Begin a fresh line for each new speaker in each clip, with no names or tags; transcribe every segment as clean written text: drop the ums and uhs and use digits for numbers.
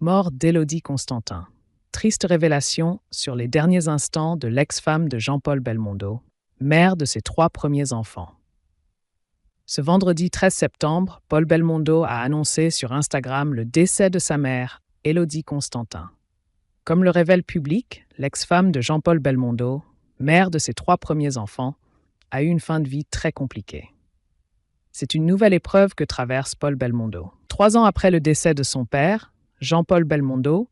Mort d'Élodie Constantin. Triste révélation sur les derniers instants de l'ex-femme de Jean-Paul Belmondo, mère de ses 3 premiers enfants. Ce vendredi 13 septembre, Paul Belmondo a annoncé sur Instagram le décès de sa mère, Élodie Constantin. Comme le révèle Public, l'ex-femme de Jean-Paul Belmondo, mère de ses 3 premiers enfants, a eu une fin de vie très compliquée. C'est une nouvelle épreuve que traverse Paul Belmondo. 3 ans après le décès de son père, Jean-Paul Belmondo,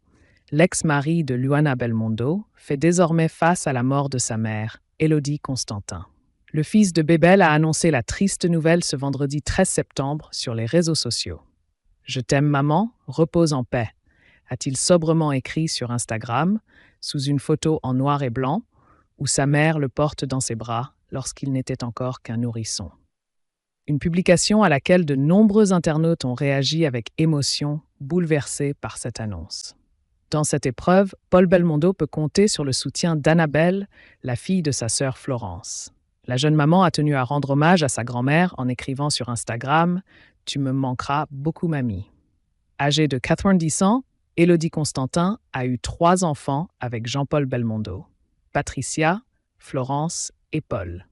l'ex-mari de Luana Belmondo, fait désormais face à la mort de sa mère, Élodie Constantin. Le fils de Bébel a annoncé la triste nouvelle ce vendredi 13 septembre sur les réseaux sociaux. « Je t'aime maman, repose en paix », a-t-il sobrement écrit sur Instagram, sous une photo en noir et blanc, où sa mère le porte dans ses bras lorsqu'il n'était encore qu'un nourrisson. Une publication à laquelle de nombreux internautes ont réagi avec émotion, bouleversés par cette annonce. Dans cette épreuve, Paul Belmondo peut compter sur le soutien d'Annabelle, la fille de sa sœur Florence. La jeune maman a tenu à rendre hommage à sa grand-mère en écrivant sur Instagram « Tu me manqueras beaucoup, mamie ». Âgée de 90 ans, Élodie Constantin a eu 3 enfants avec Jean-Paul Belmondo, Patricia, Florence et Paul.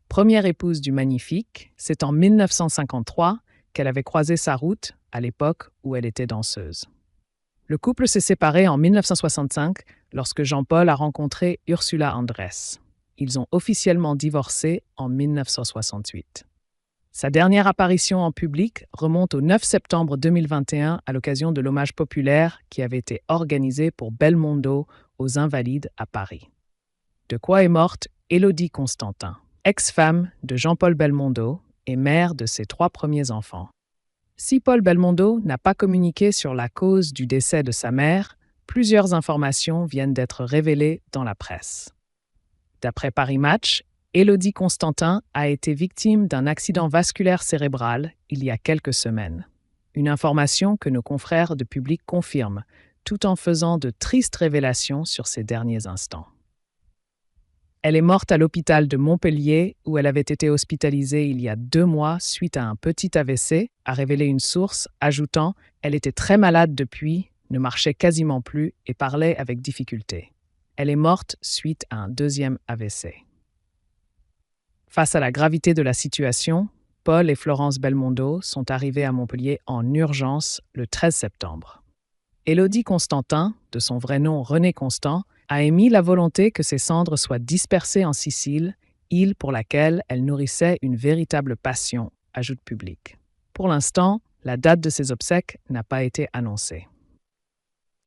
Première épouse du magnifique, c'est en 1953 qu'elle avait croisé sa route à l'époque où elle était danseuse. Le couple s'est séparé en 1965 lorsque Jean-Paul a rencontré Ursula Andress. Ils ont officiellement divorcé en 1968. Sa dernière apparition en public remonte au 9 septembre 2021 à l'occasion de l'hommage populaire qui avait été organisé pour Belmondo aux Invalides à Paris. De quoi est morte Élodie Constantin, ex-femme de Jean-Paul Belmondo et mère de ses 3 premiers enfants. Si Paul Belmondo n'a pas communiqué sur la cause du décès de sa mère, plusieurs informations viennent d'être révélées dans la presse. D'après Paris Match, Élodie Constantin a été victime d'un accident vasculaire cérébral il y a quelques semaines. Une information que nos confrères de Public confirment, tout en faisant de tristes révélations sur ces derniers instants. Elle est morte à l'hôpital de Montpellier où elle avait été hospitalisée il y a 2 mois suite à un petit AVC, a révélé une source, ajoutant « Elle était très malade depuis, ne marchait quasiment plus et parlait avec difficulté. Elle est morte suite à un 2e AVC. » Face à la gravité de la situation, Paul et Florence Belmondo sont arrivés à Montpellier en urgence le 13 septembre. Élodie Constantin, de son vrai nom René Constant, a émis la volonté que ses cendres soient dispersées en Sicile, île pour laquelle elle nourrissait une véritable passion, ajoute Public. Pour l'instant, la date de ses obsèques n'a pas été annoncée.